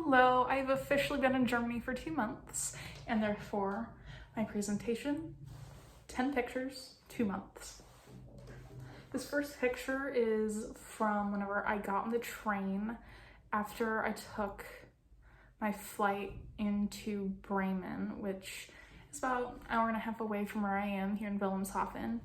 Hello, I've officially been in Germany for 2 months, and therefore my presentation, 10 pictures, 2 months. This first picture is from whenever I got on the train after I took my flight into Bremen, which is about an hour and a half away from where I am here in Wilhelmshaven.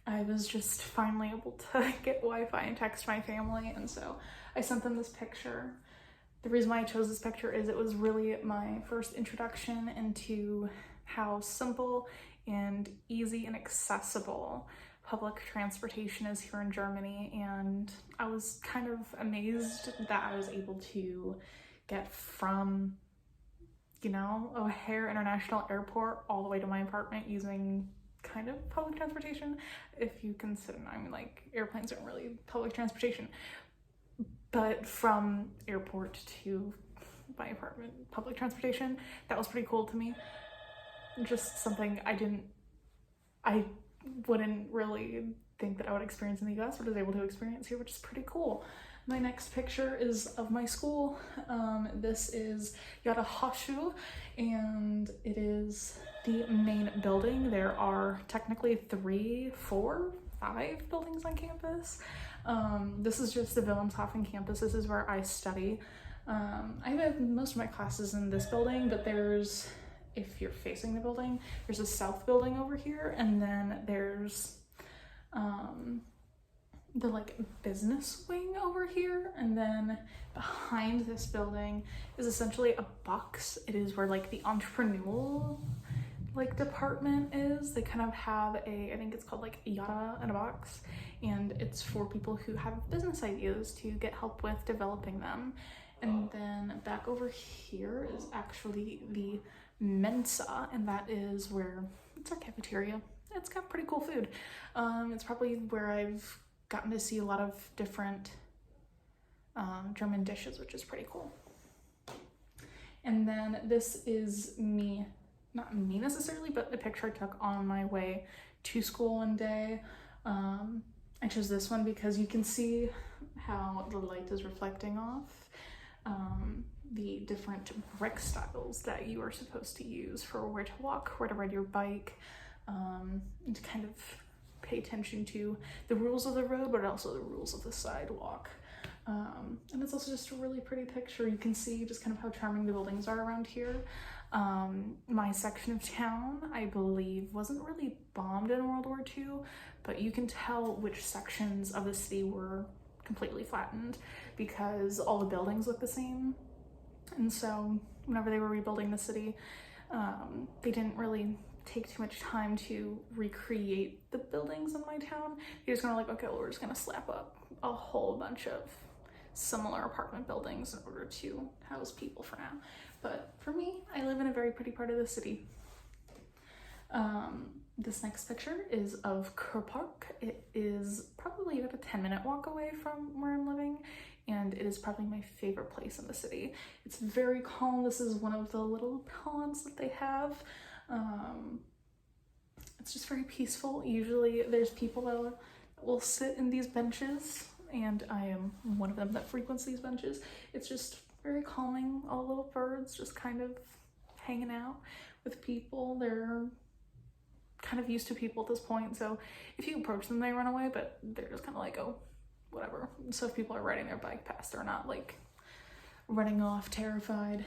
I was just finally able to get Wi-Fi and text my family, and so I sent them this picture. The reason why I chose this picture is it was really my first introduction into how simple and easy and accessible public transportation is here in Germany, and I was kind of amazed that I was able to get from, O'Hare International Airport all the way to my apartment using kind of public transportation, if you consider, airplanes aren't really public transportation, but from airport to my apartment, public transportation, that was pretty cool to me. Just something I wouldn't really think that I would experience in the US, but was able to experience here, which is pretty cool. My next picture is of my school. This is Yad HaShoah, and it is the main building. There are technically 3, 4, 5 buildings on campus. This is just the Wilhelmshaven campus. This is where I study. I have most of my classes in this building, but there's, if you're facing the building, there's a south building over here, and then there's the business wing over here, and then behind this building is essentially a box. It is where the entrepreneurial department is. They kind of have I think it's called Yada in a box, and it's for people who have business ideas to get help with developing them. And then back over here is actually the Mensa, and that is where it's our cafeteria. It's got pretty cool food. It's probably where I've gotten to see a lot of different German dishes, which is pretty cool. And then this is me, not me necessarily, but the picture I took on my way to school one day. I chose this one because you can see how the light is reflecting off the different brick styles that you are supposed to use for where to walk, where to ride your bike, and to kind of pay attention to the rules of the road, but also the rules of the sidewalk. And it's also just a really pretty picture. You can see just kind of how charming the buildings are around here. My section of town, I believe, wasn't really bombed in World War II, but you can tell which sections of the city were completely flattened because all the buildings look the same. And so whenever they were rebuilding the city, they didn't really take too much time to recreate the buildings in my town. They just kind of okay, well, we're just gonna slap up a whole bunch of similar apartment buildings in order to house people for now. But for me, I live in a very pretty part of the city. This next picture is of Kurpark. It is probably about a 10-minute walk away from where I'm living, and it is probably my favorite place in the city. It's very calm. This is one of the little ponds that they have. It's just very peaceful. Usually there's people that will sit in these benches, and I am one of them that frequents these benches. It's just very calming. All the little birds just kind of hanging out with people. They're kind of used to people at this point, so if you approach them, they run away, but they're just kind of oh, whatever. So if people are riding their bike past, they're not running off terrified.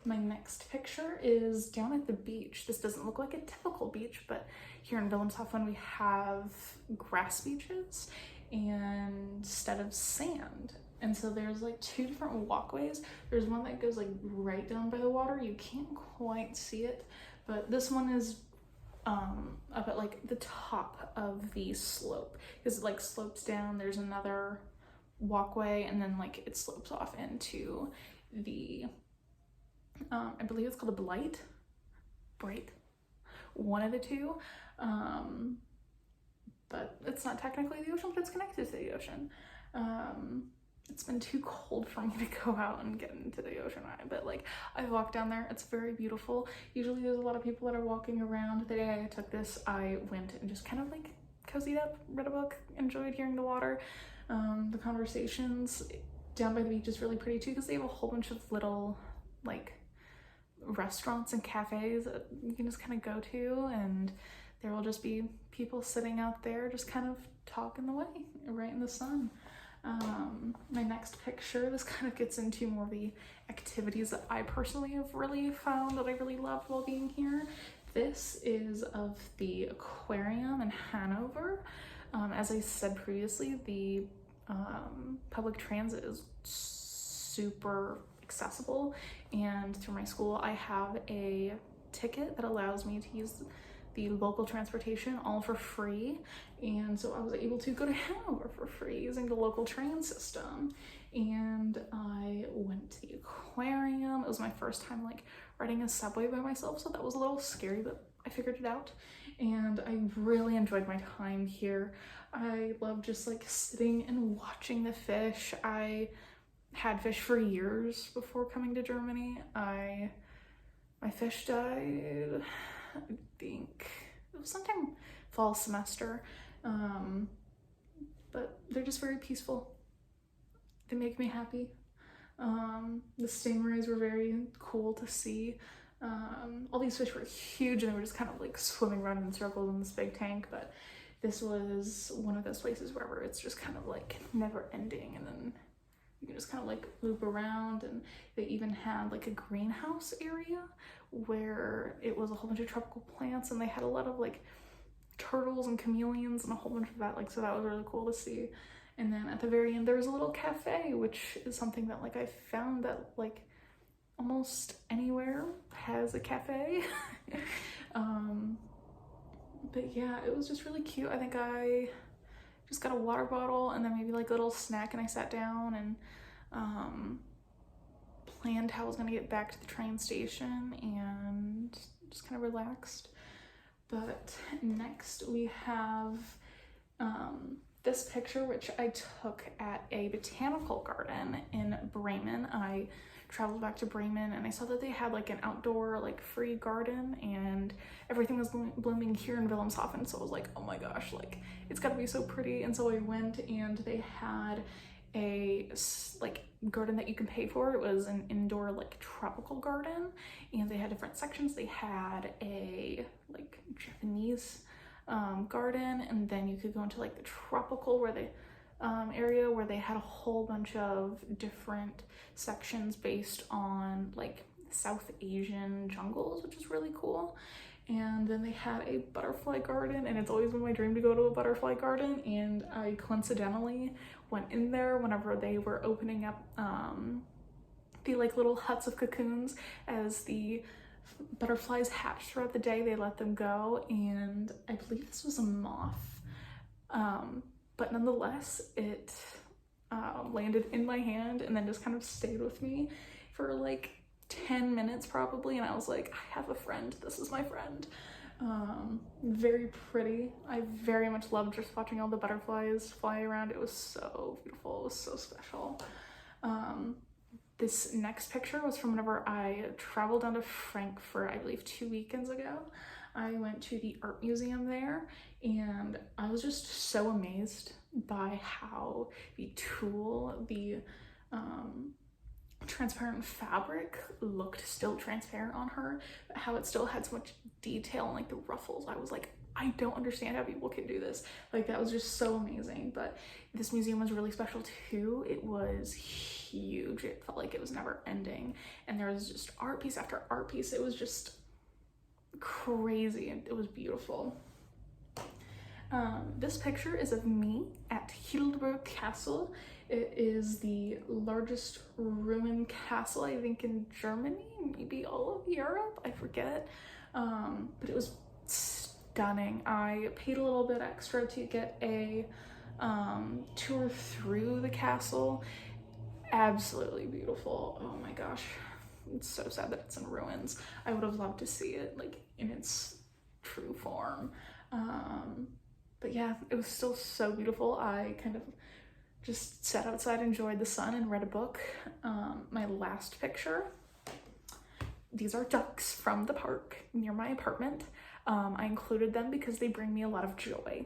My next picture is down at the beach. This doesn't look like a typical beach, but here in Wilhelmshaven we have grass beaches instead of sand. And so there's 2 different walkways. There's one that goes right down by the water. You can't quite see it, but this one is up at the top of the slope, because it slopes down. There's another walkway, and then it slopes off into the I believe it's called a blight, one of the two, but it's not technically the ocean, but it's connected to the ocean. It's been too cold for me to go out and get into the ocean, but I walked down there. It's very beautiful. Usually there's a lot of people that are walking around. The day I took this, I went and just kind of cozied up, read a book, enjoyed hearing the water. The Conversations down by the beach is really pretty too, because they have a whole bunch of little like restaurants and cafes that you can just kind of go to, and there will just be people sitting out there just kind of talking away right in the sun. My next picture, this kind of gets into more of the activities that I personally have really found that I really loved while being here. This is of the aquarium in Hanover. As I said previously, the public transit is super accessible, and through my school I have a ticket that allows me to use the local transportation all for free, and so I was able to go to Hanover for free using the local train system. And I went to the aquarium. It was my first time like riding a subway by myself, so that was a little scary, but I figured it out, and I really enjoyed my time here. I love just like sitting and watching the fish. I had fish for years before coming to Germany. My fish died, I think it was sometime fall semester, but they're just very peaceful. They make me happy. The stingrays were very cool to see. All these fish were huge, and they were just kind of like swimming around in circles in this big tank, but this was one of those places where it's just kind of like never ending, and then you can just kind of like loop around. And they even had like a greenhouse area where it was a whole bunch of tropical plants, and they had a lot of like turtles and chameleons and a whole bunch of that, like, so that was really cool to see. And then at the very end there was a little cafe, which is something that like I found that like almost anywhere has a cafe. But yeah, it was just really cute. I think I just got a water bottle and then maybe like a little snack, and I sat down and planned how I was gonna get back to the train station and just kind of relaxed. But next we have this picture, which I took at a botanical garden in Bremen. I traveled back to Bremen and I saw that they had like an outdoor like free garden, and everything was blooming here in Wilhelmshaven, so I was like, oh my gosh, like it's gotta be so pretty. And so I went, and they had a like garden that you can pay for. It was an indoor like tropical garden, and they had different sections. They had a like Japanese garden, and then you could go into like the tropical where they area where they had a whole bunch of different sections based on like South Asian jungles, which is really cool. And then they had a butterfly garden, and it's always been my dream to go to a butterfly garden, and I coincidentally went in there whenever they were opening up the like little huts of cocoons. As the butterflies hatch throughout the day, they let them go, and I believe this was a moth, but nonetheless it landed in my hand and then just kind of stayed with me for like 10 minutes probably, and I was like, I have a friend, this is my friend. Very pretty. I very much loved just watching all the butterflies fly around. It was so beautiful, it was so special. This next picture was from whenever I traveled down to Frankfurt, I believe 2 weekends ago. I went to the art museum there, and I was just so amazed by how the tulle, the transparent fabric looked still transparent on her, but how it still had so much detail and like the ruffles. I was like, I don't understand how people can do this. Like, that was just so amazing. But this museum was really special too. It was huge. It felt like it was never ending, and there was just art piece after art piece. It was just crazy, and it was beautiful. This picture is of me at Heidelberg Castle. It is the largest ruined castle, I think, in Germany, maybe all of Europe, I forget. But it was stunning. I paid a little bit extra to get a tour through the castle. Absolutely beautiful. Oh my gosh, it's so sad that it's in ruins. I would have loved to see it like in its true form. But yeah, it was still so beautiful. I kind of just sat outside, enjoyed the sun, and read a book. My last picture, these are ducks from the park near my apartment. I included them because they bring me a lot of joy.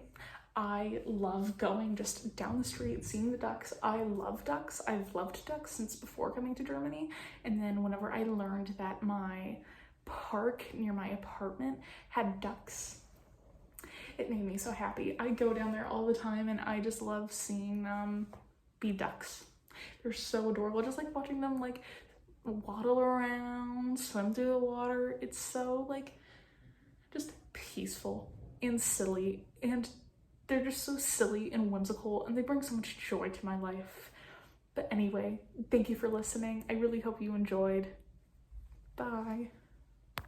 I love going just down the street, seeing the ducks. I love ducks. I've loved ducks since before coming to Germany. And then whenever I learned that my park near my apartment had ducks, it made me so happy. I go down there all the time and I just love seeing them be ducks. They're so adorable, just like watching them like waddle around, swim through the water. It's so like just peaceful and silly, and they're just so silly and whimsical, and they bring so much joy to my life. But anyway, thank you for listening. I really hope you enjoyed. Bye.